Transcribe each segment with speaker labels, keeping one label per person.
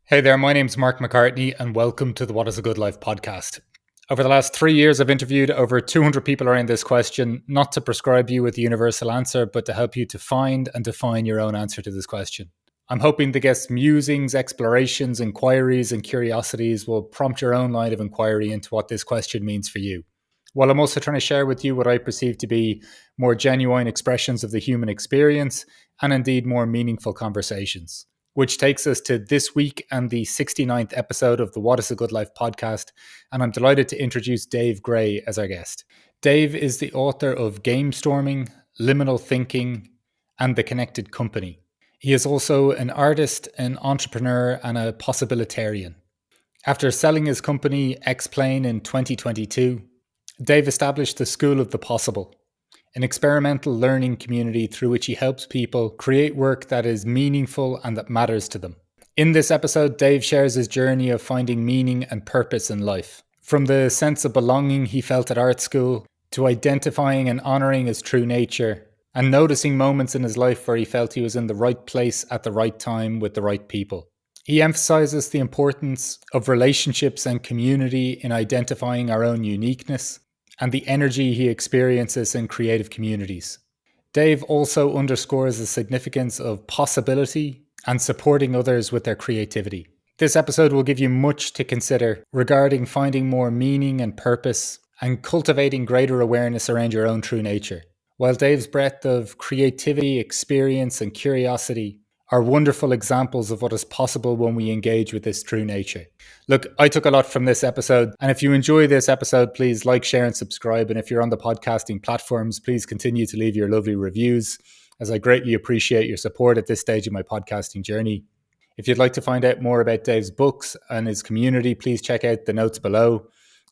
Speaker 1: Hey there, my name's Mark McCartney, and welcome to the What is a Good Life podcast. Over the last 3 years, I've interviewed over 200 people around this question, not to prescribe you with the universal answer, but to help you to find and define your own answer to this question. I'm hoping the guests' musings, explorations, inquiries, and curiosities will prompt your own line of inquiry into what this question means for you. While I'm also trying to share with you what I perceive to be more genuine expressions of the human experience, and indeed more meaningful conversations. Which takes us to this week and the 69th episode of the What is a Good Life podcast. And I'm delighted to introduce Dave Gray as our guest. Dave is the author of Gamestorming, Liminal Thinking, and The Connected Company. He is also an artist, an entrepreneur, and a possibilitarian. After selling his company XPlane in 2022, Dave established the School of the Possible, an experimental learning community through which he helps people create work that is meaningful and that matters to them. In this episode, Dave shares his journey of finding meaning and purpose in life. From the sense of belonging he felt at art school, to identifying and honouring his true nature, and noticing moments in his life where he felt he was in the right place at the right time with the right people. He emphasises the importance of relationships and community in identifying our own uniqueness, and the energy he experiences in creative communities. Dave also underscores the significance of possibility and supporting others with their creativity. This episode will give you much to consider regarding finding more meaning and purpose and cultivating greater awareness around your own true nature. While Dave's breadth of creativity, experience, and curiosity are wonderful examples of what is possible when we engage with this true nature. Look, I took a lot from this episode, and if you enjoy this episode, please like, share, and subscribe. And if you're on the podcasting platforms, please continue to leave your lovely reviews, as I greatly appreciate your support at this stage of my podcasting journey. If you'd like to find out more about Dave's books and his community, please check out the notes below.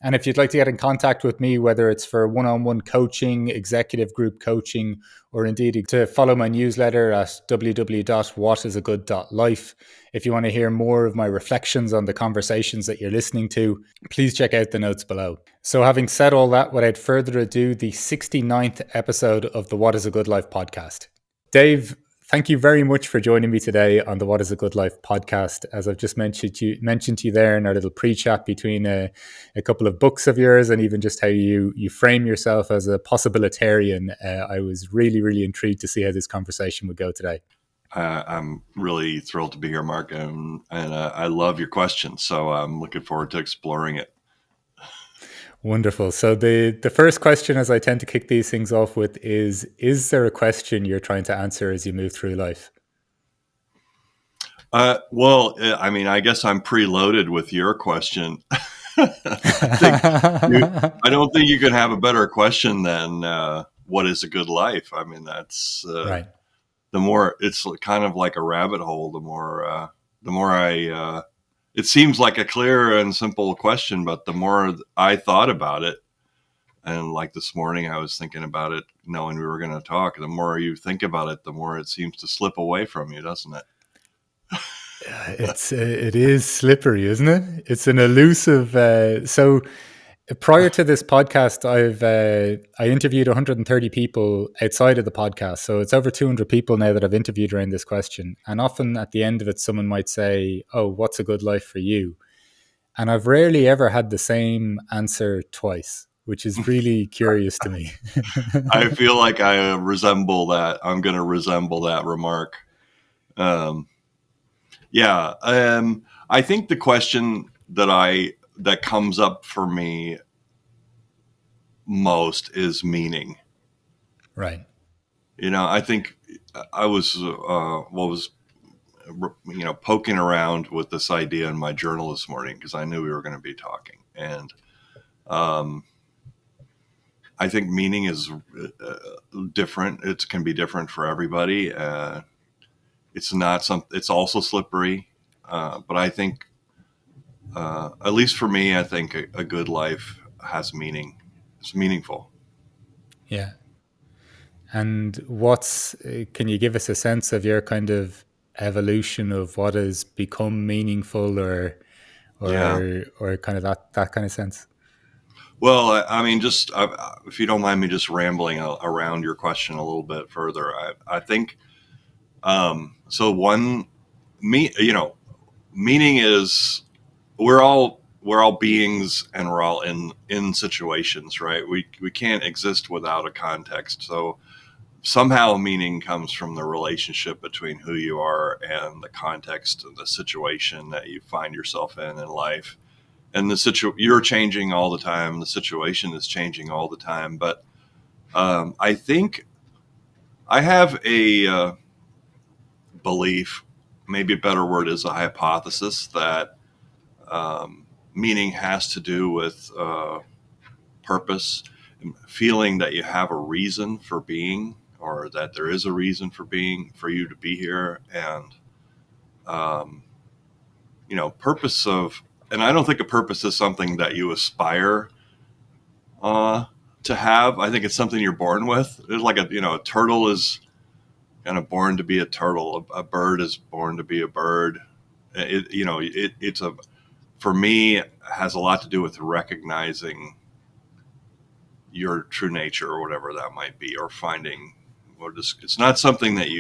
Speaker 1: And if you'd like to get in contact with me, whether it's for one-on-one coaching, executive group coaching, or indeed to follow my newsletter at www.whatisagood.life. If you want to hear more of my reflections on the conversations that you're listening to, please check out the notes below. So having said all that, without further ado, the 69th episode of the What is a Good Life podcast. Dave, thank you very much for joining me today on the What is a Good Life podcast. As I've just mentioned to you there in our little pre-chat between a couple of books of yours and even just how you frame yourself as a possibilitarian, I was really, really intrigued to see how this conversation would go today.
Speaker 2: I'm really thrilled to be here, Mark, and I love your question. So I'm looking forward to exploring it.
Speaker 1: Wonderful. So the first question, as I tend to kick these things off with, is there a question you're trying to answer as you move through life?
Speaker 2: Well, I mean, I guess I'm preloaded with your question. I don't think you can have a better question than what is a good life? I mean, that's
Speaker 1: right.
Speaker 2: The more it's kind of like a rabbit hole, the more I it seems like a clear and simple question, but the more I thought about it, and like this morning, I was thinking about it, knowing we were going to talk. The more you think about it, the more it seems to slip away from you, doesn't it?
Speaker 1: It is slippery, isn't it? It's an elusive. So prior to this podcast, I interviewed 130 people outside of the podcast. So it's over 200 people now that I've interviewed around this question. And often at the end of it, someone might say, "Oh, what's a good life for you?" And I've rarely ever had the same answer twice, which is really curious to me.
Speaker 2: I feel like I resemble that. I'm going to resemble that remark. I think the question that comes up for me most is meaning.
Speaker 1: Right.
Speaker 2: You know, I think I was poking around with this idea in my journal this morning because I knew we were going to be talking, and I think meaning is different. It can be different for everybody. It's also slippery, but I think, at least for me, I think a good life has meaning. It's meaningful.
Speaker 1: Yeah. And can you give us a sense of your kind of evolution of what has become meaningful or kind of that kind of sense?
Speaker 2: Well, I mean, if you don't mind me just rambling around your question a little bit further, I think, so meaning is we're all beings, and we're all in situations, right? We can't exist without a context. So somehow meaning comes from the relationship between who you are and the context of the situation that you find yourself in life. And you're changing all the time. The situation is changing all the time. But I think I have a belief, maybe a better word is a hypothesis, that meaning has to do with purpose, feeling that you have a reason for being, or that there is a reason for being, for you to be here. And um, purpose of, and I don't think a purpose is something that you aspire uh, to have. I think it's something you're born with. It's like a turtle is kind of born to be a turtle. A bird is born to be a bird. It's a, for me, it has a lot to do with recognizing your true nature, or whatever that might be, or finding, or just, it's not something that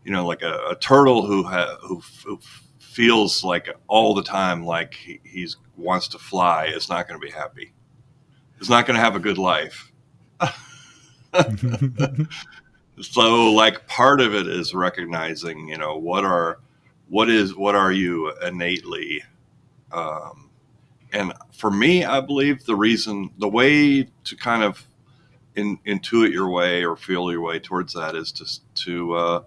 Speaker 2: like a turtle who feels like all the time like he's wants to fly is not going to be happy. It's not going to have a good life. So like part of it is recognizing, what are you innately, um, and for me, I believe the way to kind of intuit your way or feel your way towards that is to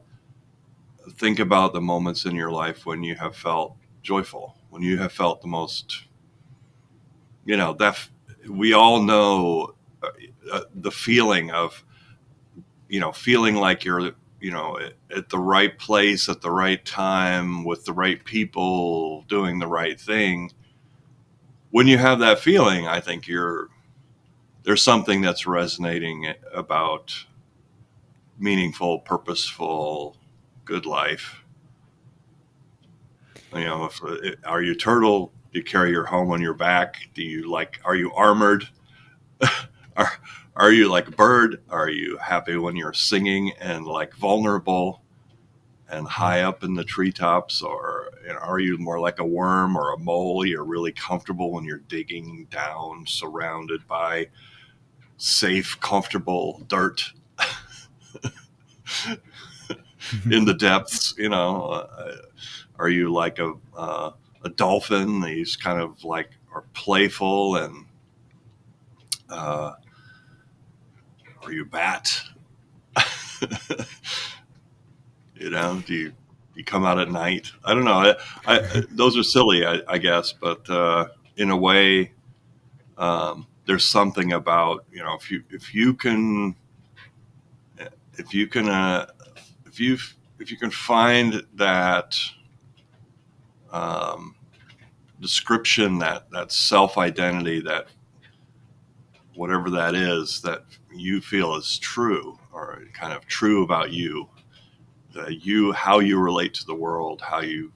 Speaker 2: think about the moments in your life when you have felt joyful, when you have felt the most, that we all know the feeling of, feeling like you're, at the right place at the right time with the right people doing the right thing. When you have that feeling, I think there's something that's resonating about meaningful, purposeful, good life. Are you a turtle? Do you carry your home on your back? Are you armored? are, are you like a bird? Are you happy when you're singing and like vulnerable and high up in the treetops? Or are you more like a worm or a mole? You're really comfortable when you're digging down, surrounded by safe, comfortable dirt in the depths. Are you like a dolphin? These kind of like are playful, and are you a bat? Do you come out at night? I don't know. Those are silly, I guess, but in a way, there's something about, if you can if you can if you can find that um, description, that self identity, that whatever that is that you feel is true, or kind of true about you, how you relate to the world, how you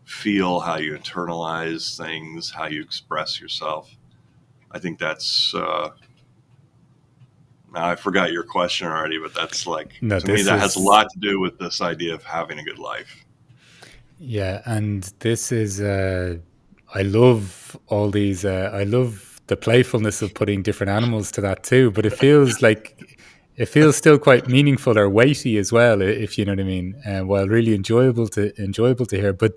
Speaker 2: feel, how you internalize things, how you express yourself. I think that's. Now I forgot your question already, but that's like,
Speaker 1: No,
Speaker 2: to me,
Speaker 1: this
Speaker 2: that has a
Speaker 1: is,
Speaker 2: lot to do with this idea of having a good life.
Speaker 1: yeah, and this is, I love all these, I love the playfulness of putting different animals to that too, but it feels still quite meaningful or weighty as well, if you know what I mean. While really enjoyable to hear. But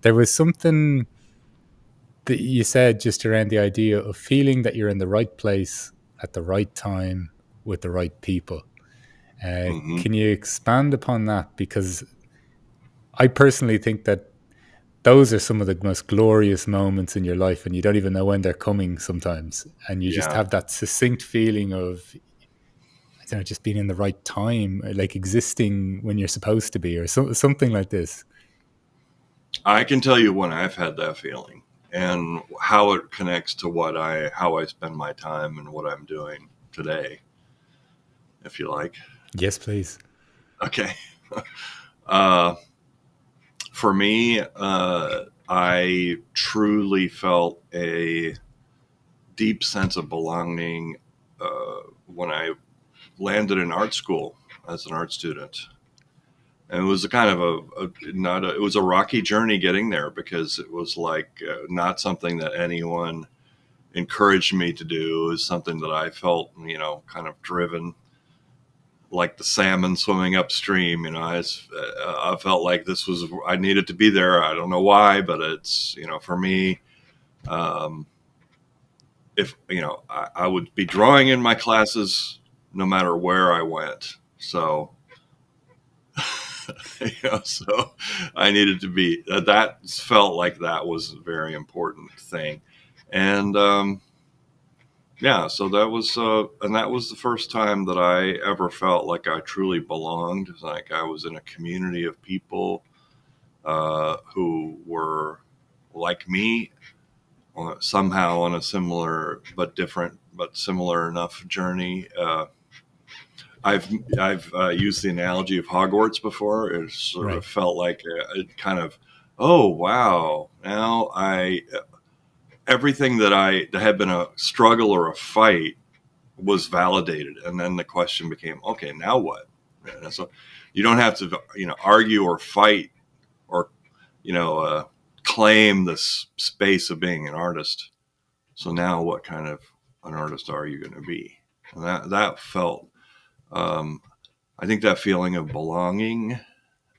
Speaker 1: there was something that you said just around the idea of feeling that you're in the right place at the right time with the right people.
Speaker 2: Hmm.
Speaker 1: Can you expand upon that? Because I personally think that those are some of the most glorious moments in your life, and you don't even know when they're coming sometimes. And you just
Speaker 2: Yeah,
Speaker 1: have that succinct feeling of, I don't know, just being in the right time, like existing when you're supposed to be, or something like this.
Speaker 2: I can tell you when I've had that feeling, and how it connects to how I spend my time and what I'm doing today, if you like.
Speaker 1: Yes, please.
Speaker 2: Okay. Uh, for me, I truly felt a deep sense of belonging when I landed in art school as an art student. And it was a kind of it was a rocky journey getting there, because it was like not something that anyone encouraged me to do. It was something that I felt, kind of driven, like the salmon swimming upstream. I felt like I needed to be there. I don't know why, but it's, for me, um, if, I would be drawing in my classes no matter where I went. So, so I needed to be, that felt like that was a very important thing. And, yeah, so that was the first time that I ever felt like I truly belonged. Like I was in a community of people who were like me, somehow on a similar but different but similar enough journey. I've used the analogy of Hogwarts before. It sort of
Speaker 1: Right.
Speaker 2: felt like it kind of, oh wow, now everything that had been a struggle or a fight was validated, and then the question became, okay, now what? And so you don't have to argue or fight or claim this space of being an artist. So now what kind of an artist are you going to be? And that felt, I think that feeling of belonging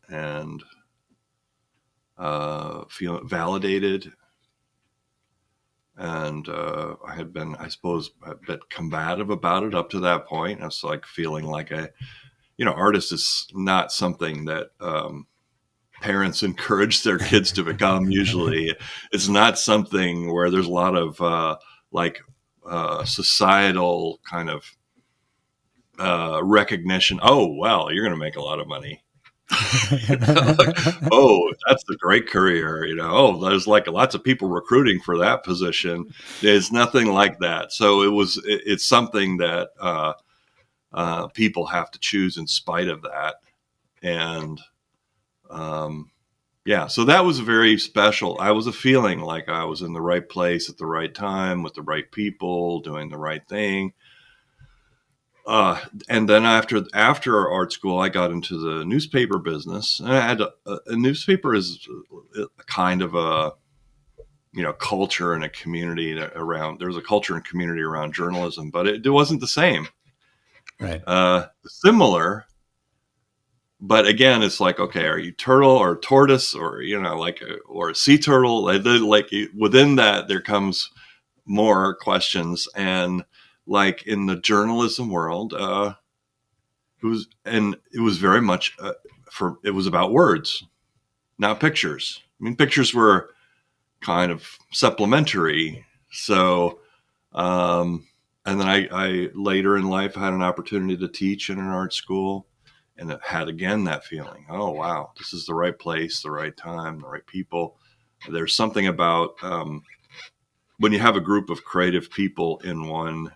Speaker 2: and feel validated. And I had been, I suppose, a bit combative about it up to that point. I was like feeling like artist is not something that parents encourage their kids to become. Usually, it's not something where there's a lot of societal kind of recognition. Oh, well, you're going to make a lot of money. Like, oh, that's a great career. Oh, there's like lots of people recruiting for that position. There's nothing like that. So it's something that people have to choose in spite of that. And yeah, so that was very special. I was feeling like I was in the right place at the right time with the right people doing the right thing. And then after art school, I got into the newspaper business. And I had a newspaper is a kind of a culture and a community around. There's a culture and community around journalism, but it wasn't the same.
Speaker 1: Right.
Speaker 2: Similar, but again, it's like, okay, are you turtle or tortoise or or a sea turtle? Like within that, there comes more questions. And like in the journalism world, it was very much it was about words, not pictures. I mean, pictures were kind of supplementary. So, and then I later in life had an opportunity to teach in an art school, and it had again that feeling, oh wow, this is the right place, the right time, the right people. There's something about when you have a group of creative people in one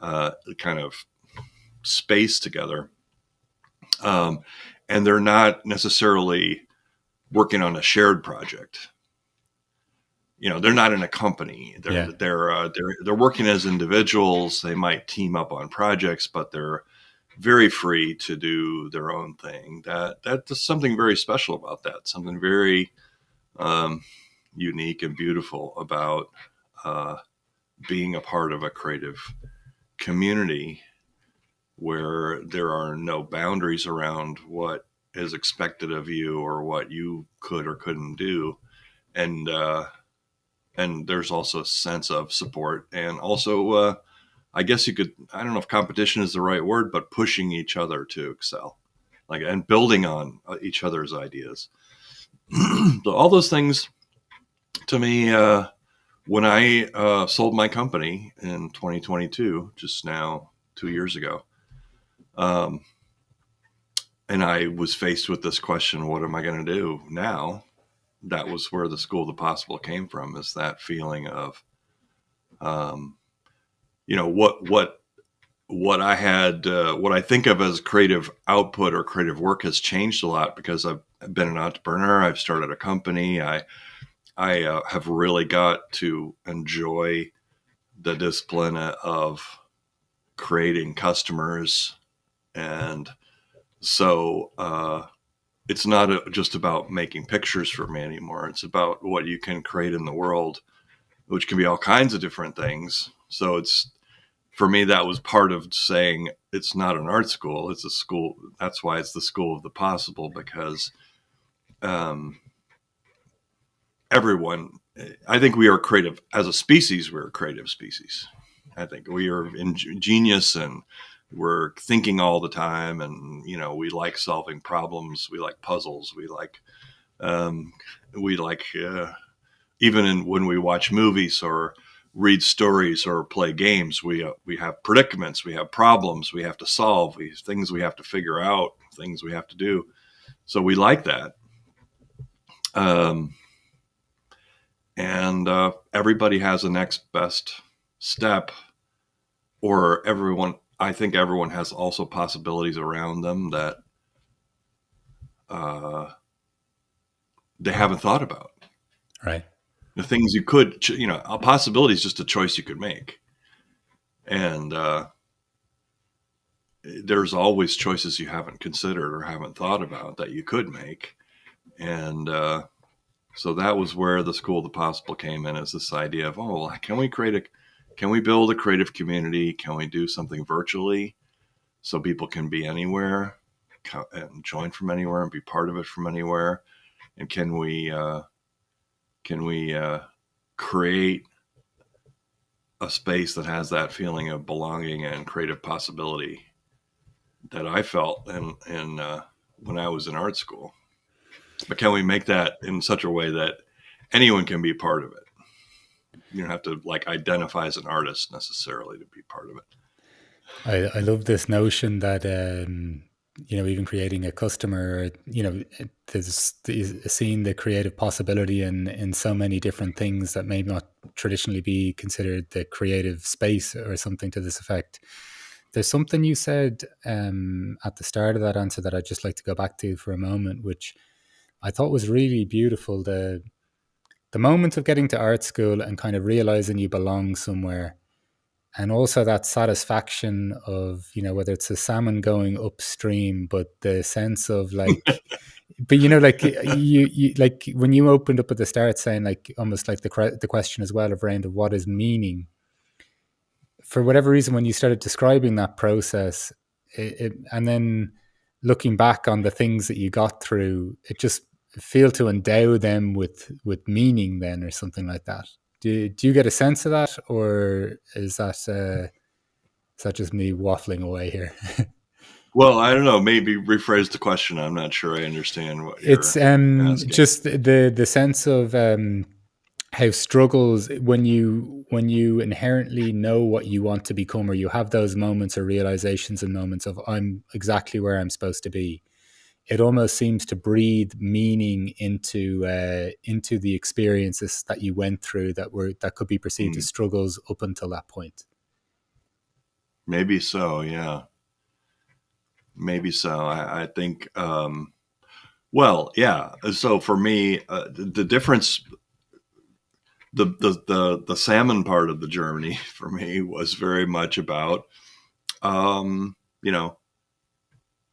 Speaker 2: kind of space together, and they're not necessarily working on a shared project. They're not in a company.
Speaker 1: Yeah.
Speaker 2: They're working as individuals. They might team up on projects, but they're very free to do their own thing. That's something very special about that. Something very unique and beautiful about being a part of a creative community where there are no boundaries around what is expected of you or what you could or couldn't do, and there's also a sense of support, and also I guess I don't know if competition is the right word, but pushing each other to excel, and building on each other's ideas. So all those things to me, when I sold my company in 2022, just now 2 years ago, and I was faced with this question, what am I going to do now? That was where the School of the Possible came from, is that feeling of, what I had, what I think of as creative output or creative work has changed a lot because I've been an entrepreneur. I've started a company. I have really got to enjoy the discipline of creating customers. And so, it's not just about making pictures for me anymore. It's about what you can create in the world, which can be all kinds of different things. So it's, for me, that was part of saying it's not an art school, it's a school. That's why it's the school of the possible, because um, everyone, I think we are creative as a species. We're a creative species. I think we are ingenious, and we're thinking all the time, and we like solving problems, we like puzzles, um, we like when we watch movies or read stories or play games, we have predicaments, we have problems we have to solve, things we have to figure out, things we have to do. So we like that. Um, and everybody has a next best step, or I think everyone has also possibilities around them that uh, they haven't thought about.
Speaker 1: Right.
Speaker 2: The things you could, a possibility is just a choice you could make. And there's always choices you haven't considered or haven't thought about that you could make. And so that was where the School of the Possible came in, as this idea of, oh, can we build a creative community? Can we do something virtually so people can be anywhere and join from anywhere and be part of it from anywhere? And can we create a space that has that feeling of belonging and creative possibility that I felt in when I was in art school? But can we make that in such a way that anyone can be part of it? You don't have to identify as an artist necessarily to be part of it.
Speaker 1: I love this notion that even creating a customer, there's seeing the creative possibility in so many different things that may not traditionally be considered the creative space, or something to this effect. There's something you said at the start of that answer that I'd just like to go back to for a moment, which I thought was really beautiful. The moment of getting to art school and kind of realizing you belong somewhere, and also that satisfaction of, whether it's a salmon going upstream, but the sense of but you like when you opened up at the start saying, like, almost like the question as well around of what is meaning. For whatever reason, when you started describing that process, and then looking back on the things that you got through, it just feel to endow them with meaning then, or something like that. Do you get a sense of that, or is that just me waffling away here?
Speaker 2: Well, I don't know. Maybe rephrase the question. I'm not sure I understand what
Speaker 1: It's
Speaker 2: you're asking.
Speaker 1: just the sense of how struggles, when you inherently know what you want to become, or you have those moments or realizations and moments of, I'm exactly where I'm supposed to be. It almost seems to breathe meaning into the experiences that you went through that could be perceived as struggles up until that point.
Speaker 2: Maybe so. Yeah. Maybe so. I think. Well, yeah. So for me, the difference, the salmon part of the journey for me was very much about, um, you know,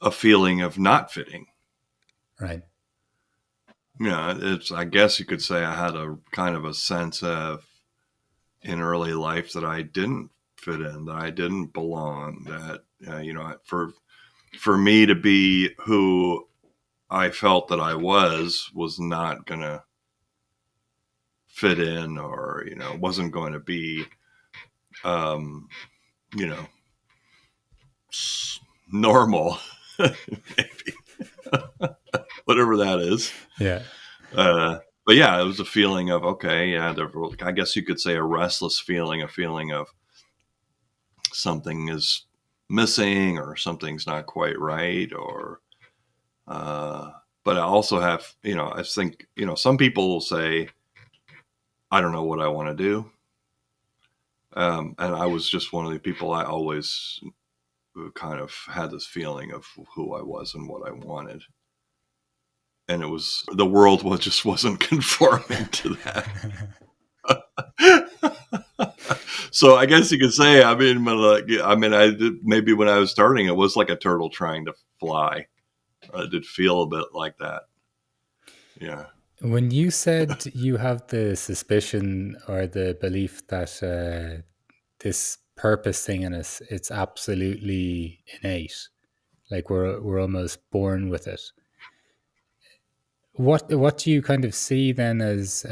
Speaker 2: a feeling of not fitting.
Speaker 1: Right.
Speaker 2: It's, I guess you could say I had a kind of a sense of in early life that I didn't fit in, that I didn't belong, that, for me to be who I felt that I was not going to fit in, or, wasn't going to be, um, you know, normal, maybe, whatever that is.
Speaker 1: Yeah.
Speaker 2: But yeah, it was a feeling of, okay, yeah, I guess you could say a restless feeling, a feeling of something is missing or something's not quite right, or, but I also have, I think, some people will say, I don't know what I want to do. And I was just one of the people. I always kind of had this feeling of who I was and what I wanted. And it was, the world just wasn't conforming to that. So I guess you could say, maybe when I was starting, it was like a turtle trying to fly. I did feel a bit like that. Yeah.
Speaker 1: When you said you have the suspicion or the belief that this purpose thing in us, it's absolutely innate, like we're almost born with it. What do you kind of see then as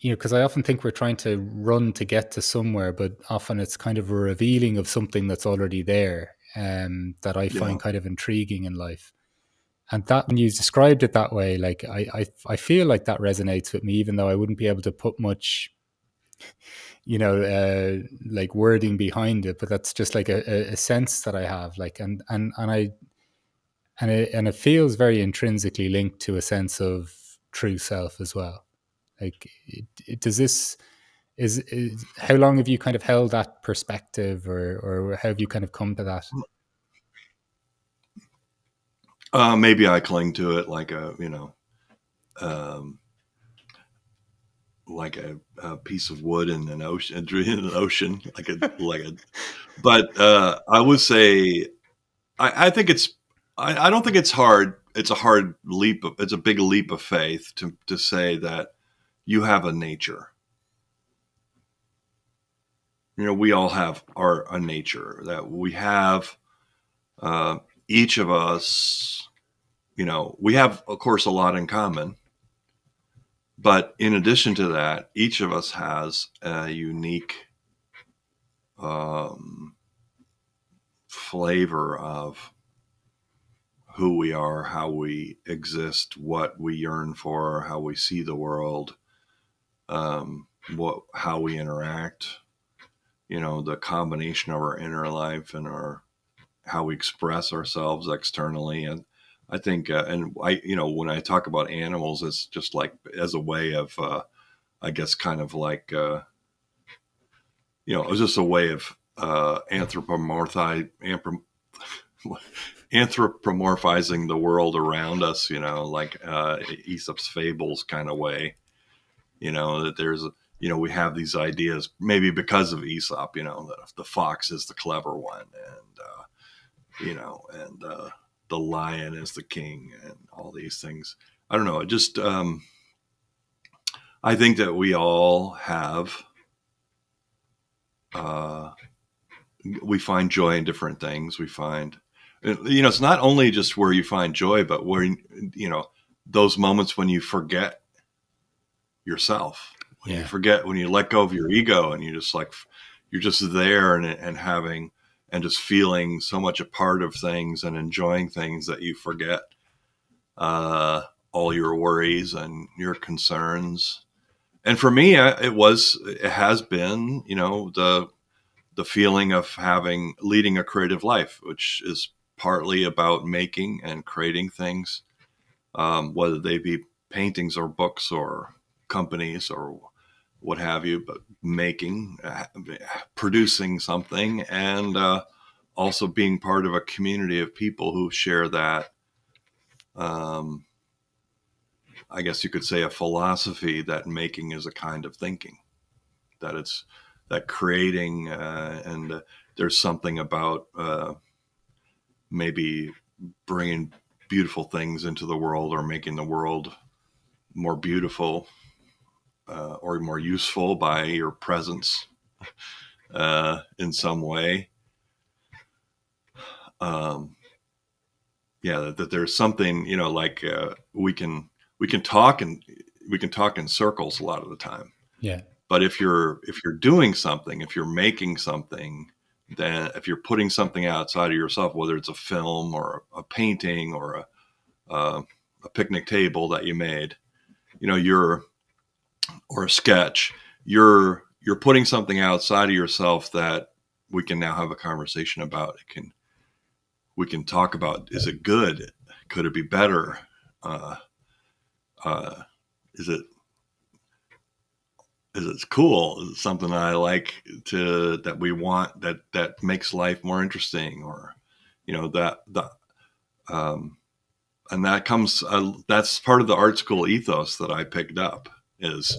Speaker 1: because I often think we're trying to run to get to somewhere, but often it's kind of a revealing of something that's already there, that I
Speaker 2: Yeah.
Speaker 1: find kind of intriguing in life. And that when you described it that way, like I feel like that resonates with me, even though I wouldn't be able to put much, like wording behind it. But that's just like a sense that I have, like, and it feels very intrinsically linked to a sense of true self as well. Like, does this is how long have you kind of held that perspective, or how have you kind of come to that?
Speaker 2: Maybe I cling to it um, like a piece of wood in an ocean, but I would say, I think I don't think it's hard. It's a hard leap. It's a big leap of faith to say that you have a nature. We all have a nature that we have. Uh, each of us, we have, of course, a lot in common. But in addition to that, each of us has a unique um, flavor of who we are, how we exist, what we yearn for, how we see the world, how we interact. The combination of our inner life and our how we express ourselves externally. And I think, when I talk about animals, it's just like as a way of, I guess, kind of like, it was just a way of anthropomorphizing the world around us, like Aesop's fables kind of way, that there's, we have these ideas, maybe because of Aesop, that the fox is the clever one, and the lion is the king, and all these things. I don't know. It just, I think that we all have, uh, we find joy in different things. We find, it's not only just where you find joy, but where, those moments when you forget yourself,
Speaker 1: Yeah,
Speaker 2: when you let go of your ego, and you're just there, and having, and just feeling so much a part of things and enjoying things that you forget uh, all your worries and your concerns. And for me, it has been, the feeling of leading a creative life, which is partly about making and creating things, whether they be paintings or books or companies or what have you, but making, producing something, and also being part of a community of people who share that. Um, I guess you could say a philosophy that making is a kind of thinking, that it's that creating, and there's something about maybe bringing beautiful things into the world, or making the world more beautiful, or more useful by your presence in some way. Um, yeah, that there's something, like, we can talk in circles a lot of the time.
Speaker 1: yeah,
Speaker 2: But if you're doing something, if you're making something, then if you're putting something outside of yourself, whether it's a film or a painting or a picnic table that you made, you're or a sketch, you're putting something outside of yourself that we can now have a conversation about. We can talk about, is it good? Could it be better? Uh, uh, is it is it's cool? Is it something that I like, that we want, that makes life more interesting, or that the um, and that comes, that's part of the art school ethos that I picked up is,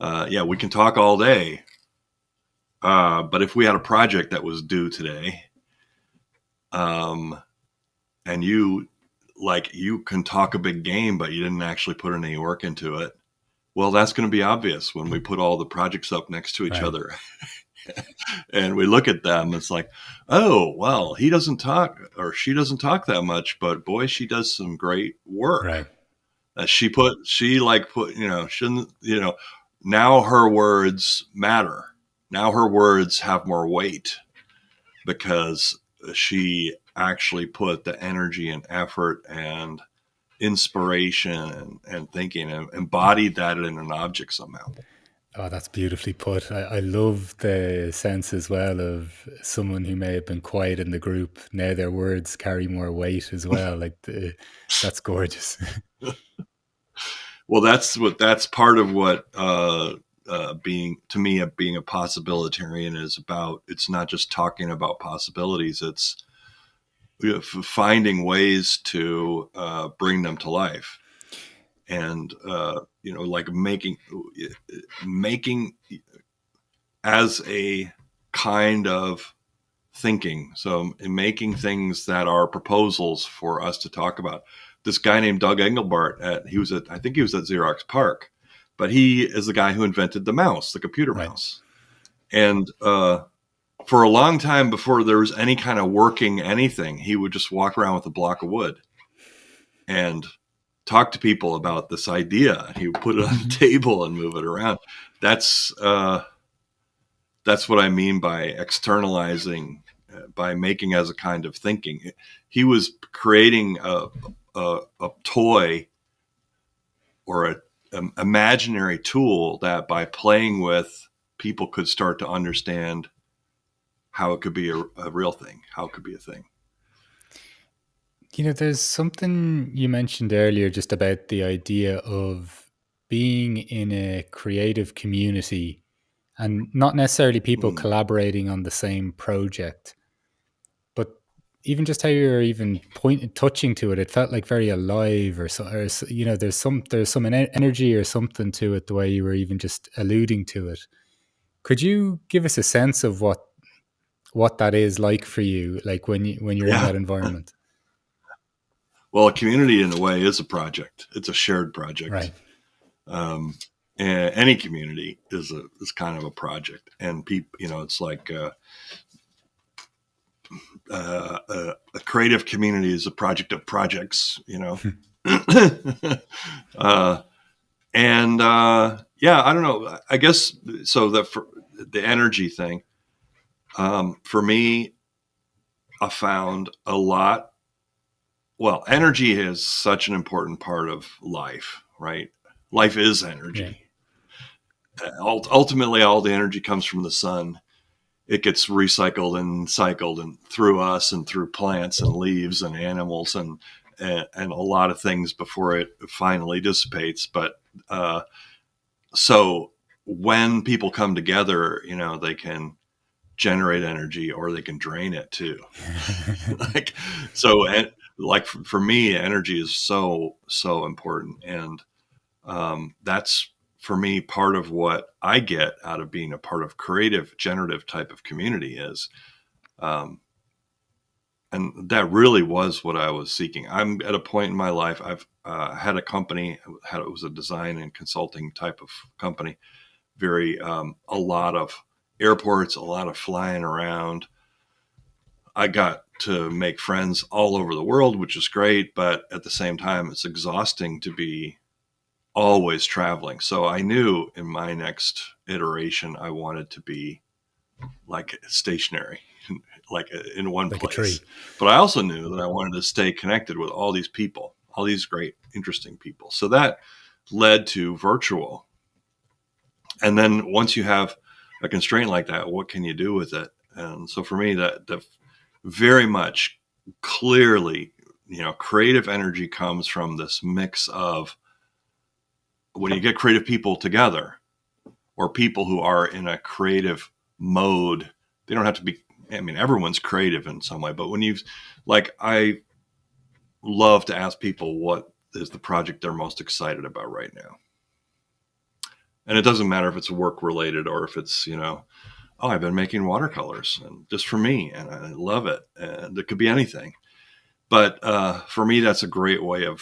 Speaker 2: yeah, we can talk all day, but if we had a project that was due today, um, and you can talk a big game, but you didn't actually put any work into it. Well, that's going to be obvious when we put all the projects up next to each
Speaker 1: Right.
Speaker 2: other and we look at them. It's like, oh, well, he doesn't talk or she doesn't talk that much, but boy, she does some great work.
Speaker 1: Right.
Speaker 2: Shouldn't, now her words matter. Now her words have more weight because she actually put the energy and effort and inspiration and thinking and embodied that in an object somehow.
Speaker 1: Oh, that's beautifully put. I love the sense as well of someone who may have been quiet in the group. Now their words carry more weight as well. That's gorgeous.
Speaker 2: Well, that's part of what being a possibilitarian is about. It's not just talking about possibilities. It's finding ways to bring them to life, and like making as a kind of thinking. So in making things that are proposals for us to talk about. This guy named Doug Engelbart I think he was at Xerox PARC, but he is the guy who invented the mouse, the computer
Speaker 1: Right.
Speaker 2: mouse. And for a long time before there was any kind of working anything, he would just walk around with a block of wood and talk to people about this idea. He would put it on the table and move it around. That's what I mean by externalizing, by making as a kind of thinking. He was creating a toy or an imaginary tool that by playing with, people could start to understand how it could be a real thing, how it could be a thing.
Speaker 1: There's something you mentioned earlier just about the idea of being in a creative community and not necessarily people
Speaker 2: Mm.
Speaker 1: collaborating on the same project, but even just how you're even touching to it, it felt like very alive, there's some energy or something to it, the way you were even just alluding to it. Could you give us a sense of what that is like for you, like when you're in
Speaker 2: Yeah.
Speaker 1: that environment?
Speaker 2: Well, a community in a way is a project. It's a shared project.
Speaker 1: Right.
Speaker 2: And any community is kind of a project, and people, it's like a creative community is a project of projects, uh, and yeah, I don't know. I guess so. For the energy thing, for me, I found a lot. Well, energy is such an important part of life, right? Life is
Speaker 1: Yeah.
Speaker 2: energy. Ultimately, all the energy comes from the sun. It gets recycled and cycled and through us and through plants and leaves and animals and a lot of things before it finally dissipates. But so when people come together, they can generate energy or they can drain it too. like so, and like for me, energy is so important, and that's for me part of what I get out of being a part of creative, generative type of community is. Um, and that really was what I was seeking. I'm at a point in my life. I've had a company. It was a design and consulting type of company. A lot of airports, a lot of flying around. I got to make friends all over the world, which is great. But at the same time, it's exhausting to be always traveling. So I knew in my next iteration, I wanted to be like stationary, like in one
Speaker 1: Like a
Speaker 2: place.
Speaker 1: tree.
Speaker 2: But I also knew that I wanted to stay connected with all these people, all these great, interesting people. So that led to virtual. And then once you have a constraint like that, what can you do with it? And so for me, that very much clearly, creative energy comes from this mix of when you get creative people together or people who are in a creative mode. They don't have to be, I mean, everyone's creative in some way, but I love to ask people what is the project they're most excited about right now. And it doesn't matter if it's work related or if it's, I've been making watercolors and just for me and I love it. And it could be anything. But for me, that's a great way of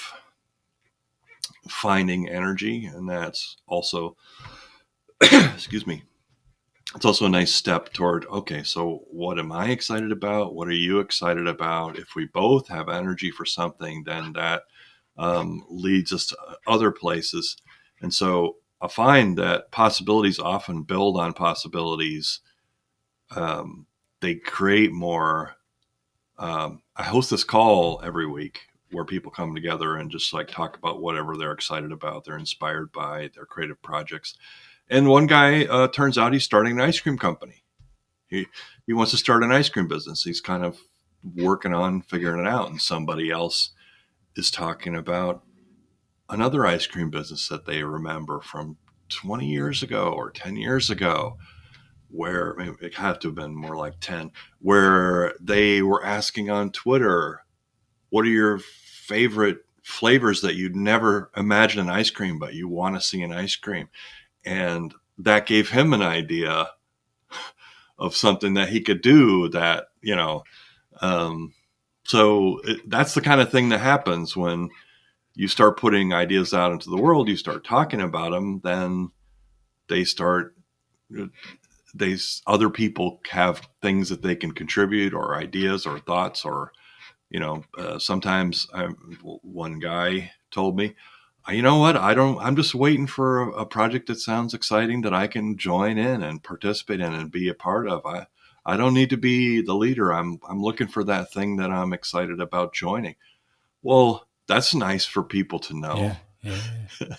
Speaker 2: finding energy. And that's also, excuse me, it's also a nice step toward, okay, so what am I excited about? What are you excited about? If we both have energy for something, then that leads us to other places. And so I find that possibilities often build on possibilities. They create more. I host this call every week where people come together and just like talk about whatever they're excited about, they're inspired by, their creative projects. And one guy, turns out he's starting an ice cream company. He wants to start an ice cream business. He's kind of working on figuring it out. And somebody else is talking about another ice cream business that they remember from 20 years ago or 10 years ago, where it had to have been more like 10, where they were asking on Twitter, what are your favorite flavors that you'd never imagine in ice cream, but you want to see in ice cream? And that gave him an idea of something that he could do that, um, that's the kind of thing that happens when you start putting ideas out into the world, you start talking about them, then they start, other people have things that they can contribute or ideas or thoughts or, sometimes one guy told me, you know what? I'm just waiting for a project that sounds exciting that I can join in and participate in and be a part of. I don't need to be the leader. I'm looking for that thing that I'm excited about joining. Well, that's nice for people to know.
Speaker 1: Yeah, yeah,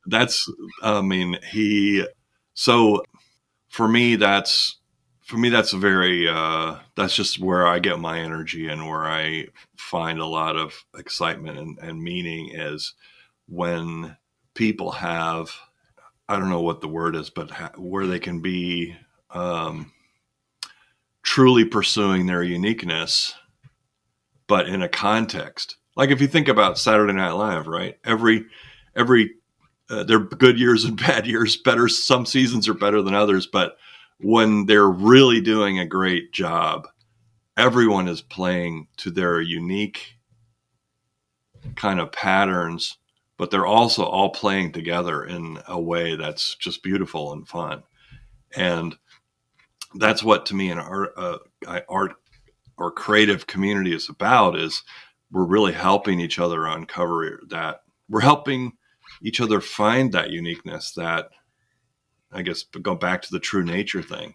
Speaker 2: That's, I mean, so for me, that's very, that's just where I get my energy and where I find a lot of excitement and meaning is when people have, I don't know what the word is, but where they can be, truly pursuing their uniqueness, but in a context. Like if you think about Saturday Night Live, right? Every They're good years and bad years. Better, some seasons are better than others, but when they're really doing a great job, everyone is playing to their unique kind of patterns, but they're also all playing together in a way that's just beautiful and fun. And that's what to me an art or creative community is about, is we're really helping each other uncover that. We're helping each other find that uniqueness, that, I guess, go back to the true nature thing.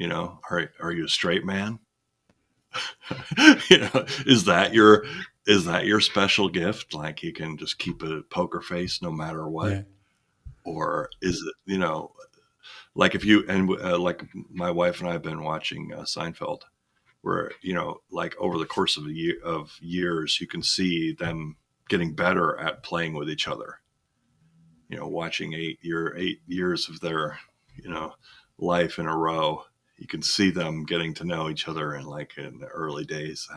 Speaker 2: Are you a straight man? Is that your special gift? Like you can just keep a poker face no matter what?
Speaker 1: yeah.
Speaker 2: Or is it, like if you, and like my wife and I have been watching Seinfeld, where, like over the course of years, you can see them getting better at playing with each other. Watching 8 years of their, life in a row, you can see them getting to know each other, and like in the early days,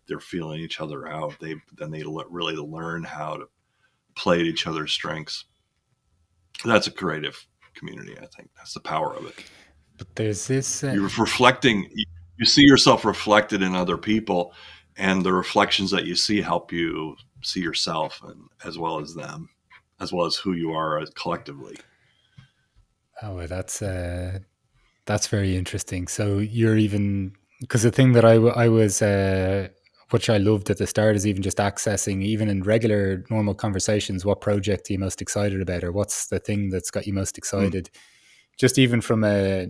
Speaker 2: they're feeling each other out. They really learn how to play at each other's strengths. That's a creative community. I think that's the power of it.
Speaker 1: But there's this.
Speaker 2: You're reflecting. You see yourself reflected in other people, and the reflections that you see help you see yourself, and as well as them, as well as who you are collectively.
Speaker 1: Oh, well, that's very interesting. So you're even, because the thing that I was, which I loved at the start, is even just accessing, even in regular normal conversations, what project are you most excited about, or what's the thing that's got you most
Speaker 2: Mm.
Speaker 1: excited? Just even from a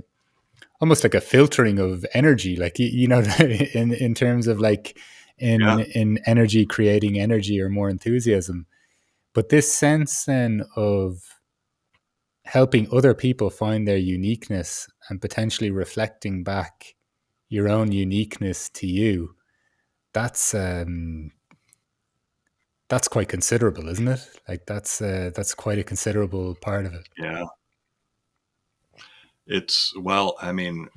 Speaker 1: almost like a filtering of energy, like in terms of like
Speaker 2: Yeah,
Speaker 1: in energy creating energy or more enthusiasm. But this sense then of helping other people find their uniqueness and potentially reflecting back your own uniqueness to you, that's quite considerable, isn't it? Like that's quite a considerable part of it.
Speaker 2: yeah. Well, I mean,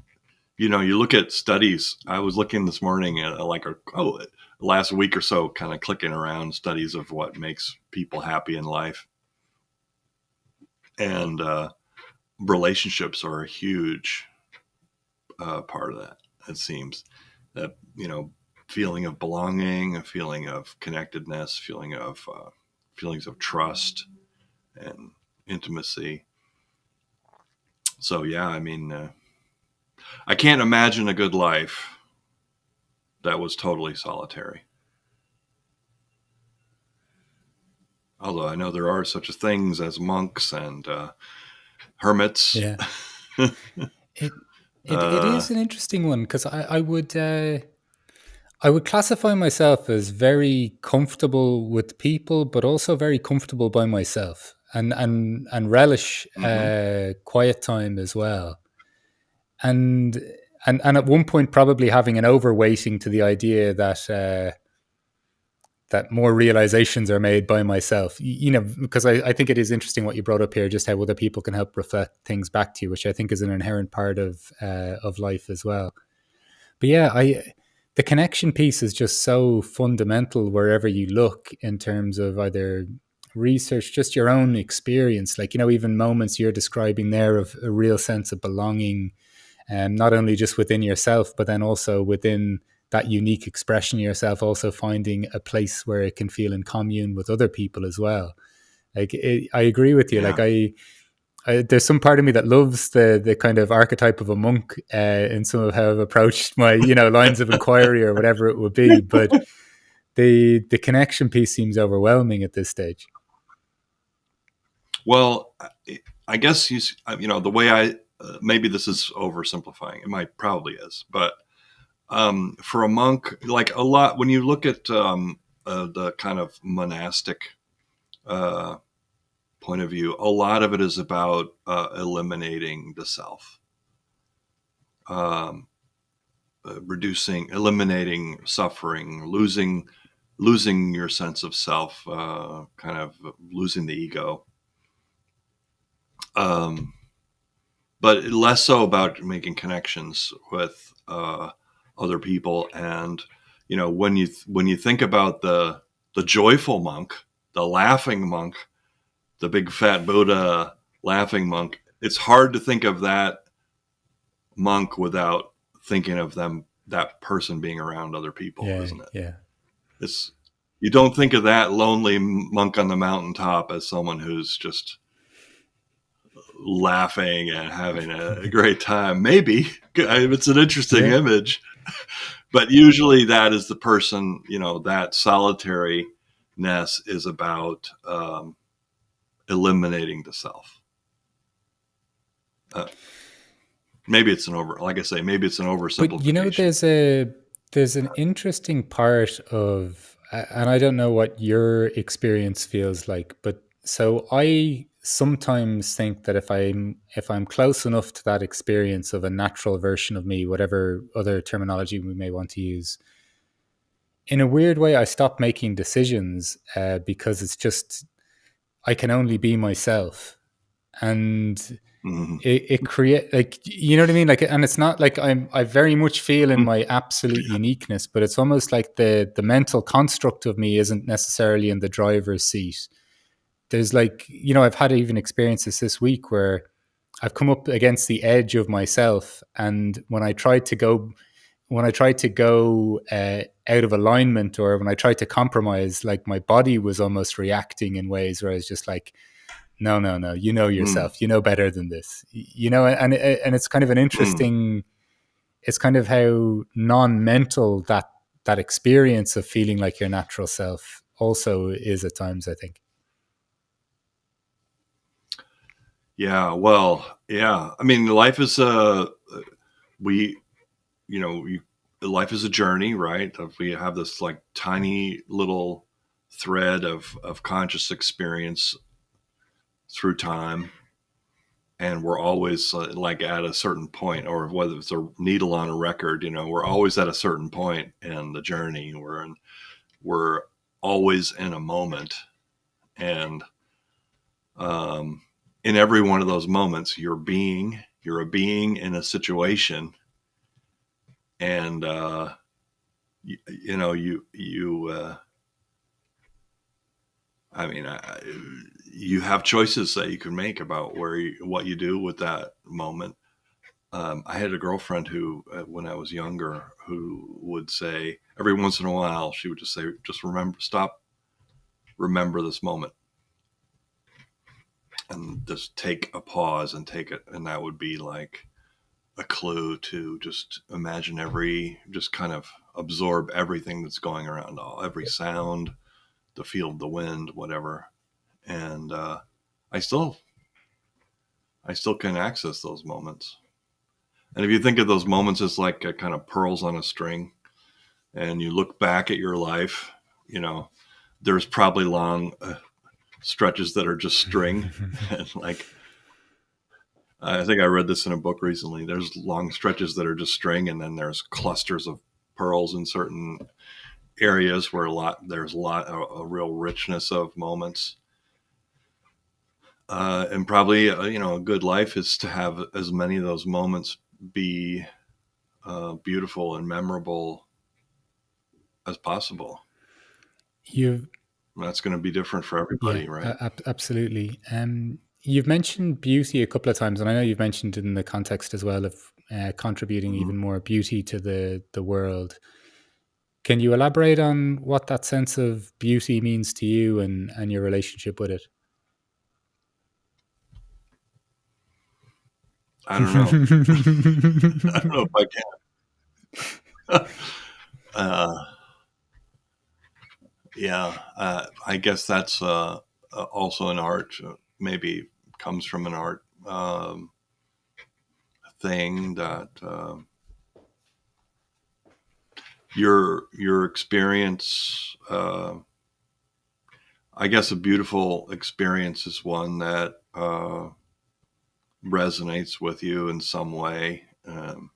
Speaker 2: you look at studies. I was looking this morning at last week or so, kind of clicking around studies of what makes people happy in life, and relationships are a huge part of that. It seems that feeling of belonging, a feeling of connectedness, feelings of trust and intimacy. So yeah, I mean, I can't imagine a good life that was totally solitary. Although I know there are such things as monks and hermits.
Speaker 1: Yeah. It it
Speaker 2: uh,
Speaker 1: is an interesting one because I would classify myself as very comfortable with people, but also very comfortable by myself, and relish
Speaker 2: mm-hmm.
Speaker 1: quiet time as well. And and at one point, probably having an overweighting to the idea that that more realizations are made by myself. You know, because I think it is interesting what you brought up here, just how other people can help reflect things back to you, which I think is an inherent part of life as well. But yeah, I the connection piece is just so fundamental wherever you look in terms of either research, just your own experience. Like, you know, even moments you're describing there of a real sense of belonging, not only just within yourself, but then also within that unique expression of yourself, also finding a place where it can feel in commune with other people as well. I agree with you.
Speaker 2: Yeah.
Speaker 1: There's some part of me that loves the kind of archetype of a monk in some of how I've approached my lines of inquiry or whatever it would be, but the connection piece seems overwhelming at this stage.
Speaker 2: Well, I guess the way I maybe this is oversimplifying. It might probably is, but for a monk, like a lot when you look at the kind of monastic uh, point of view, a lot of it is about eliminating the self, um, eliminating suffering, losing your sense of self, kind of losing the ego. Um, but less so about making connections with other people. And when you think about the joyful monk, the laughing monk, the big fat Buddha laughing monk, it's hard to think of that monk without thinking of that person being around other people,
Speaker 1: Yeah,
Speaker 2: isn't it?
Speaker 1: yeah,
Speaker 2: It's You don't think of that lonely monk on the mountaintop as someone who's just laughing and having a great time. Maybe it's an interesting
Speaker 1: yeah.
Speaker 2: image, but usually that is the person. That solitariness is about eliminating the self. Uh, maybe it's like I say, maybe it's an
Speaker 1: But you know,
Speaker 2: oversimplification.
Speaker 1: there's an interesting part of, and I don't know what your experience feels like, but so I sometimes think that if I'm close enough to that experience of a natural version of me, whatever other terminology we may want to use, in a weird way, I stop making decisions because it's just I can only be myself, and
Speaker 2: Mm-hmm.
Speaker 1: it create, like, you know what I mean, like, and it's not like I very much feel in my absolute uniqueness, but it's almost like the mental construct of me isn't necessarily in the driver's seat. There's, like, I've had even experiences this week where I've come up against the edge of myself, and when I tried to go out of alignment, or when I tried to compromise, like, my body was almost reacting in ways where I was just like, no, no, no, you know
Speaker 2: Mm-hmm.
Speaker 1: yourself, you know better than this, and it's kind of an
Speaker 2: Mm-hmm.
Speaker 1: interesting, it's kind of how non-mental that experience of feeling like your natural self also is at times, I think.
Speaker 2: Yeah. Well. Yeah. I mean, life is we you know you, life is a journey, right? We have this like tiny little thread of conscious experience through time, and we're always like at a certain point, or whether it's a needle on a record, we're always at a certain point in the journey. We're always in a moment, and um, in every one of those moments, you're a being in a situation, and you I mean, you have choices that you can make about what you do with that moment. I had a girlfriend who, when I was younger, who would say every once in a while, she would just say, "Just remember this moment, and just take a pause and take it." And that would be like a clue to just imagine just kind of absorb everything that's going around, every sound, the feel of the wind, whatever. And I still, I still can access those moments. And if you think of those moments as like a kind of pearls on a string, and you look back at your life, you know, there's probably long stretches that are just string. And like, I think I read this in a book recently. There's long stretches that are just string, and then there's clusters of pearls in certain areas where there's a real richness of moments. And probably, a good life is to have as many of those moments be beautiful and memorable as possible.
Speaker 1: You've
Speaker 2: That's going to be different for everybody, right?
Speaker 1: absolutely. You've mentioned beauty a couple of times, and I know you've mentioned it in the context as well of contributing
Speaker 2: Mm-hmm.
Speaker 1: even more beauty to the world. Can you elaborate on what that sense of beauty means to you and your relationship with it?
Speaker 2: I don't know. I don't know if I can. uh, yeah, I guess that's also an art. Maybe comes from an art thing that your experience. I guess a beautiful experience is one that resonates with you in some way. Um,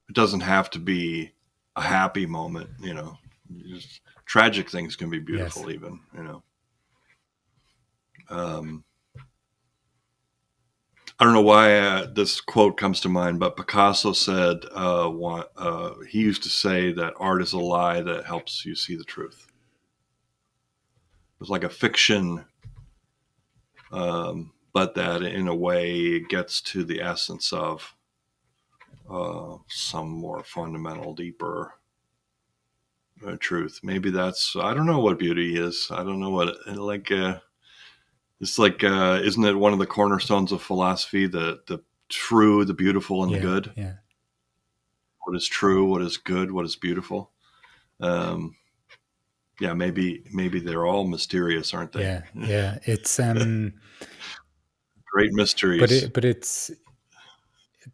Speaker 2: it doesn't have to be a happy moment, Just tragic things can be
Speaker 1: Yes.
Speaker 2: beautiful, even. Um, I don't know why this quote comes to mind, but Picasso said he used to say that art is a lie that helps you see the truth. It's like a fiction, but that in a way gets to the essence of some more fundamental, deeper truth. Maybe I don't know what beauty is. I don't know it's like, isn't it one of the cornerstones of philosophy, the true, the beautiful, and the
Speaker 1: Yeah.
Speaker 2: good?
Speaker 1: Yeah.
Speaker 2: What is true? What is good? What is beautiful? Um, yeah, maybe they're all mysterious, aren't they?
Speaker 1: Yeah. Yeah. It's
Speaker 2: Great mysteries.
Speaker 1: but it's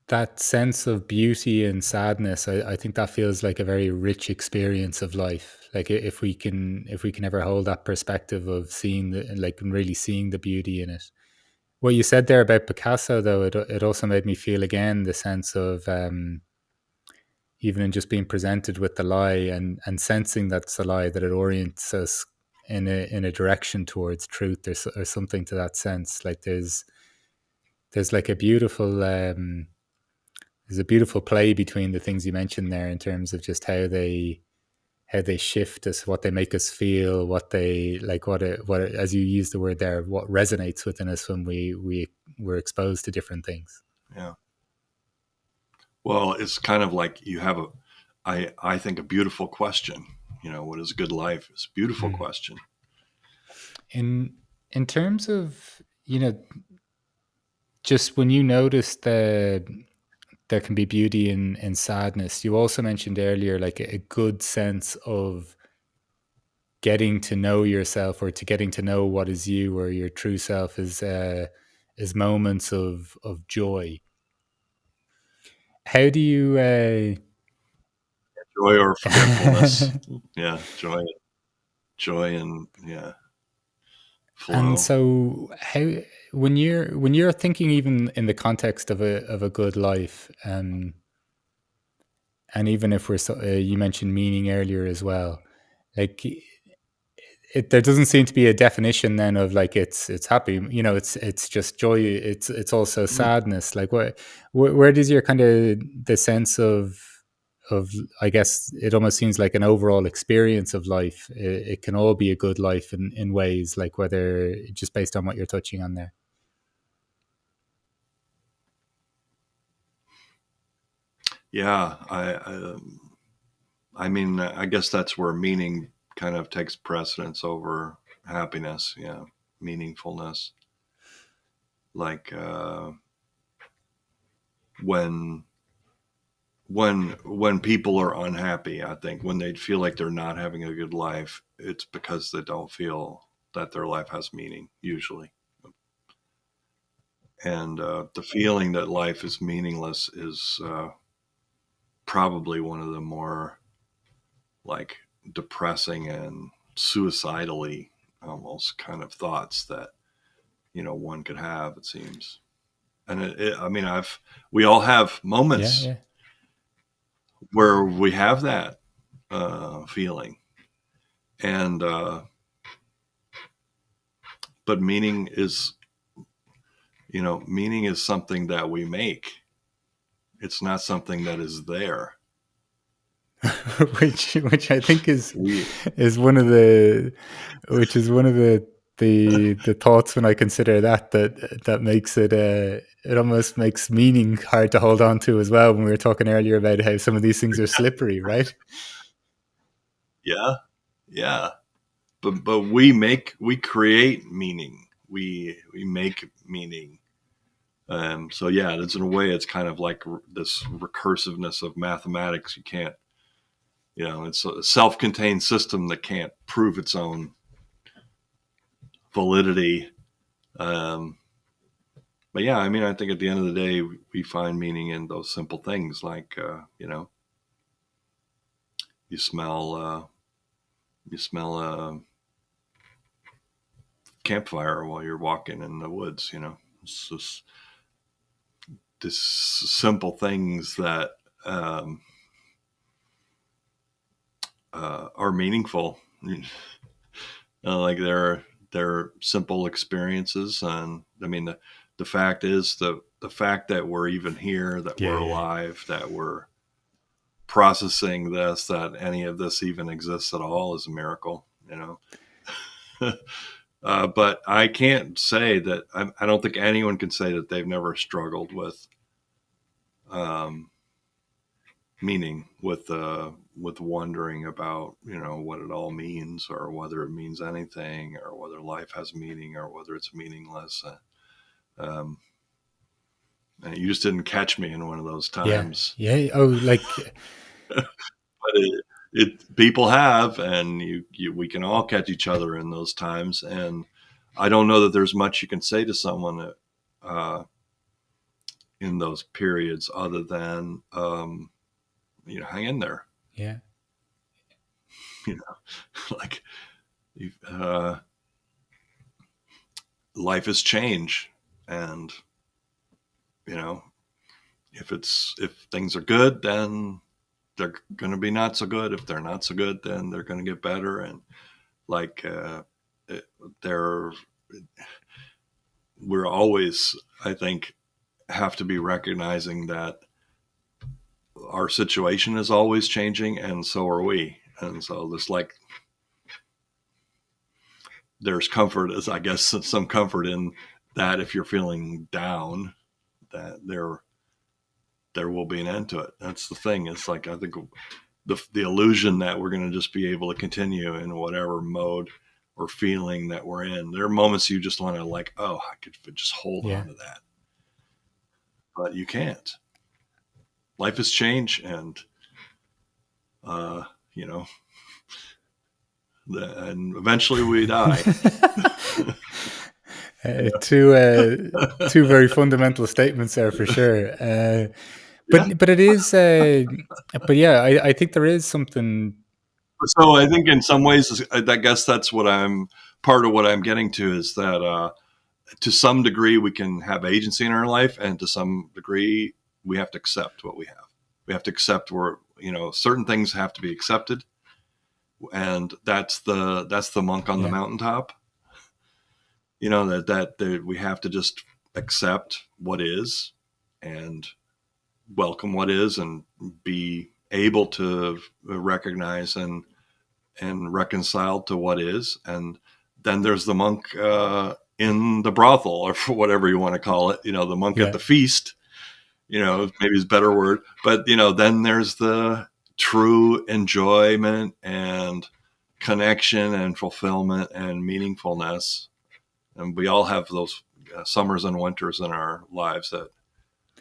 Speaker 1: that sense of beauty and sadness. I think that feels like a very rich experience of life. Like if we can ever hold that perspective of seeing like really seeing the beauty in it. What you said there about Picasso, though, it also made me feel again the sense of even in just being presented with the lie and sensing that's a lie, that it orients us in a direction towards truth, or something to that sense. Like there's like a beautiful there's a beautiful play between the things you mentioned there in terms of just how they shift us, what they make us feel, what they like, as you use the word there, what resonates within us when we're exposed to different things.
Speaker 2: Yeah. Well, it's kind of like you have I think a beautiful question. What is good life? It's a beautiful
Speaker 1: Hmm.
Speaker 2: question.
Speaker 1: In terms of just when you notice there can be beauty in sadness, you also mentioned earlier like a good sense of getting to know yourself, or to getting to know what is you or your true self, is moments of joy. How do you
Speaker 2: Joy or forgetfulness. Yeah, joy, and yeah,
Speaker 1: and
Speaker 2: flow.
Speaker 1: so how when you're thinking even in the context of a good life, and even if you mentioned meaning earlier as well, like there doesn't seem to be a definition then of like it's happy, it's just joy, it's also
Speaker 2: Mm.
Speaker 1: sadness. Like where does your kind of the sense of I guess it almost seems like an overall experience of life, it can all be a good life in ways, like whether just based on what you're touching on there.
Speaker 2: Yeah, I mean, I guess that's where meaning kind of takes precedence over happiness. Yeah, meaningfulness. Like when when people are unhappy, I think when they feel like they're not having a good life, it's because they don't feel that their life has meaning. Usually, and the feeling that life is meaningless is probably one of the more like depressing and suicidally almost kind of thoughts that one could have, it seems. And I mean, we all have
Speaker 1: Yeah,
Speaker 2: moments
Speaker 1: yeah,
Speaker 2: where we have that feeling, and but meaning is something that we make. It's not something that is there.
Speaker 1: which I think
Speaker 2: We
Speaker 1: is one of the which is one of the thoughts when I consider that makes it it almost makes meaning hard to hold on to as well. When we were talking earlier about how some of these things are slippery, right?
Speaker 2: Yeah, yeah. But we create meaning. We make meaning. So yeah, it's in a way it's kind of like this recursiveness of mathematics. You can't, it's a self-contained system that can't prove its own validity. Um, but yeah, I mean, I think at the end of the day, we find meaning in those simple things, like you smell a campfire while you're walking in the woods. It's just this simple things that are meaningful. Like they're simple experiences, and I mean the fact is the fact that we're even here, that
Speaker 1: Yeah,
Speaker 2: we're
Speaker 1: yeah,
Speaker 2: alive, that we're processing this, that any of this even exists at all is a miracle. But I can't say that I don't think anyone can say that they've never struggled with um, meaning, with wondering about what it all means, or whether it means anything, or whether life has meaning, or whether it's meaningless. Um, and you just didn't catch me in one of those
Speaker 1: yeah,
Speaker 2: times,
Speaker 1: yeah. Oh, like
Speaker 2: but people have, and we can all catch each other in those times. And I don't know that there's much you can say to someone uh, in those periods other than hang in there.
Speaker 1: yeah,
Speaker 2: you know like uh, life is change, and you know if things are good, then they're going to be not so good. If they're not so good, then they're going to get better. And like they're we're always, I think, have to be recognizing that our situation is always changing, and so are we. And so there's comfort, as I guess some comfort in that. If you're feeling down, that there will be an end to it. That's the thing. It's like, I think the illusion that we're going to just be able to continue in whatever mode or feeling that we're in. There are moments you just want to, like, oh, I could just hold
Speaker 1: yeah.
Speaker 2: on to that, but you can't. Life is change, and uh, you know, and eventually we die.
Speaker 1: Two very fundamental statements there for sure.
Speaker 2: Yeah.
Speaker 1: But it is, but yeah, I think there is something.
Speaker 2: So I think in some ways, I guess that's what I'm part of what I'm getting to, is that to some degree we can have agency in our life, and to some degree we have to accept what we have. We have to accept where certain things have to be accepted, and that's the monk on the
Speaker 1: Yeah,
Speaker 2: mountaintop. That we have to just accept what is, and welcome what is, and be able to recognize and reconcile to what is. And then there's the monk in the brothel, or for whatever you want to call it, the monk at
Speaker 1: yeah,
Speaker 2: the feast, maybe is a better word. But, then there's the true enjoyment and connection and fulfillment and meaningfulness. And we all have those summers and winters in our lives that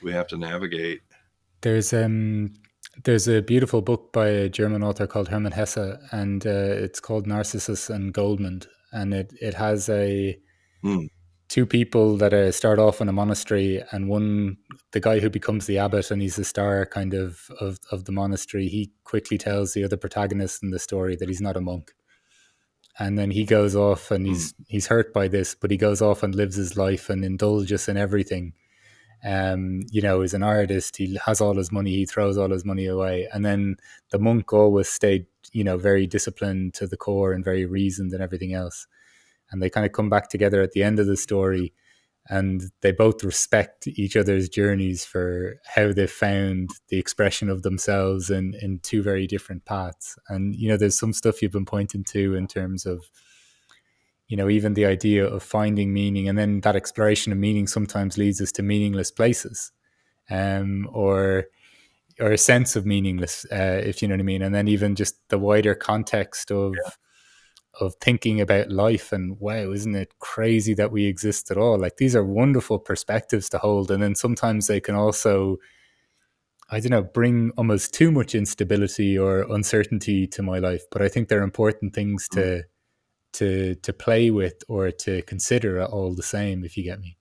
Speaker 2: we have to navigate.
Speaker 1: There's there's a beautiful book by a German author called Hermann Hesse, and it's called Narcissus and Goldmund, and it has a
Speaker 2: Hmm.
Speaker 1: two people that start off in a monastery, and one, the guy who becomes the abbot and he's the star kind of the monastery, he quickly tells the other protagonist in the story that he's not a monk, and then he goes off and
Speaker 2: Hmm.
Speaker 1: he's hurt by this, but he goes off and lives his life and indulges in everything. He's an artist, he has all his money, he throws all his money away, and then the monk always stayed, very disciplined to the core and very reasoned and everything else, and they kind of come back together at the end of the story, and they both respect each other's journeys for how they found the expression of themselves in two very different paths. And there's some stuff you've been pointing to in terms of even the idea of finding meaning, and then that exploration of meaning sometimes leads us to meaningless places, or a sense of meaningless, if you know what I mean. And then even just the wider context of thinking about life, and wow, isn't it crazy that we exist at all? Like, these are wonderful perspectives to hold, and then sometimes they can also, I don't know, bring almost too much instability or uncertainty to my life. But I think they're important things
Speaker 2: Hmm.
Speaker 1: to play with or to consider all the same, if you get me.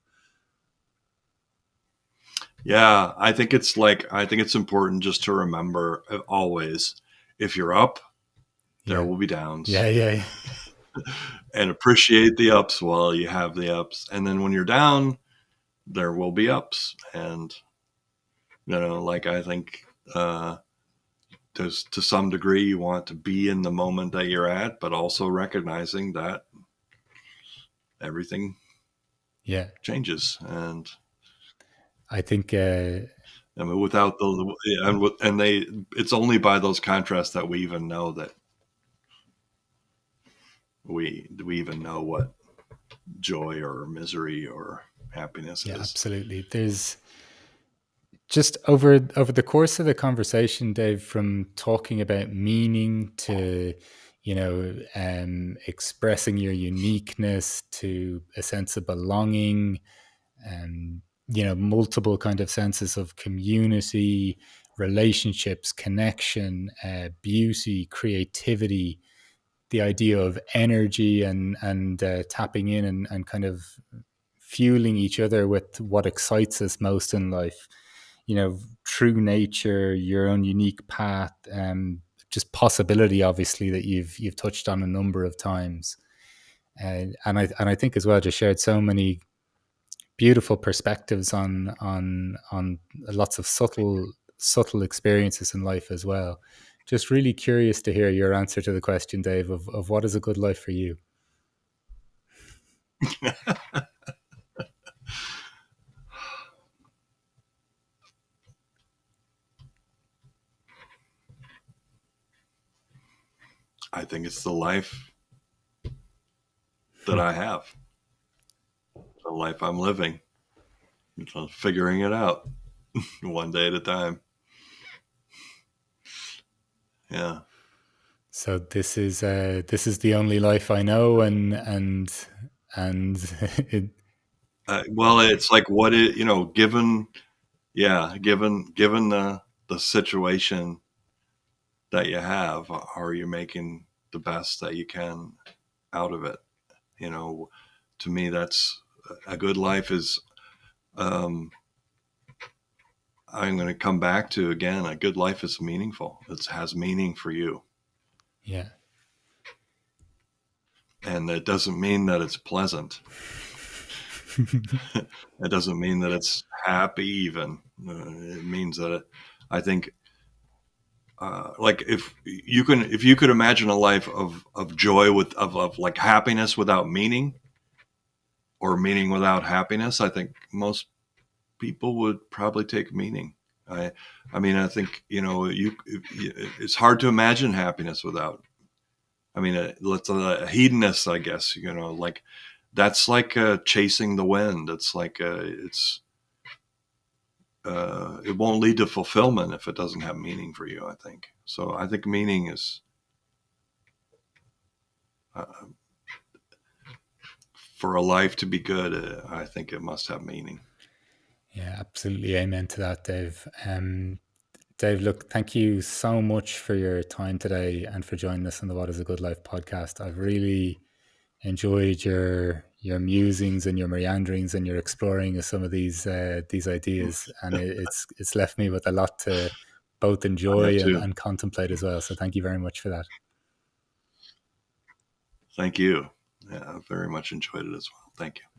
Speaker 2: Yeah, I think it's important just to remember always, if you're up, there
Speaker 1: Yeah,
Speaker 2: will be downs,
Speaker 1: yeah, yeah,
Speaker 2: and appreciate the ups while you have the ups. And then when you're down, there will be ups. And, like I think there's, to some degree, you want to be in the moment that you're at, but also recognizing that everything
Speaker 1: yeah.
Speaker 2: changes. And
Speaker 1: I think
Speaker 2: I mean, without the, and it's only by those contrasts that we even know that we even know what joy or misery or happiness
Speaker 1: yeah,
Speaker 2: is.
Speaker 1: absolutely. There's just over the course of the conversation, Dave, from talking about meaning to expressing your uniqueness to a sense of belonging, and multiple kind of senses of community, relationships, connection, beauty, creativity, the idea of energy, and tapping in, and kind of fueling each other with what excites us most in life. True nature, your own unique path, just possibility, obviously, that you've touched on a number of times. And I think as well, just shared so many beautiful perspectives on lots of subtle experiences in life as well. Just really curious to hear your answer to the question, Dave, of what is a good life for you.
Speaker 2: I think it's the life that I have, the life I'm living, figuring it out one day at a time. Yeah.
Speaker 1: So this is the only life I know, and it,
Speaker 2: Well, it's like what it, given, yeah, given the situation that you have, are you making the best that you can out of it? You know, to me, that's a good life is, um, I'm going to come back to again, a good life is meaningful. It has meaning for you.
Speaker 1: yeah.
Speaker 2: And it doesn't mean that it's pleasant. It doesn't mean that it's happy even. It means that I think, like if you could imagine a life of joy of like happiness without meaning, or meaning without happiness, I think most people would probably take meaning. I, I mean, I think, it's hard to imagine happiness without. I mean, let's a hedonist, I guess. Like that's like chasing the wind. It's like it's it won't lead to fulfillment if it doesn't have meaning for you, I think. So I think meaning is, for a life to be good, I think it must have meaning.
Speaker 1: Yeah, absolutely. Amen to that, Dave. Dave, look, thank you so much for your time today and for joining us on the What is a Good Life podcast. I've really enjoyed your musings and your meanderings and your exploring of some of these ideas, and it's left me with a lot to both
Speaker 2: I have
Speaker 1: enjoy
Speaker 2: to.
Speaker 1: and contemplate as well. So thank you very much for that.
Speaker 2: Thank you. Yeah, I very much enjoyed it as well. Thank you.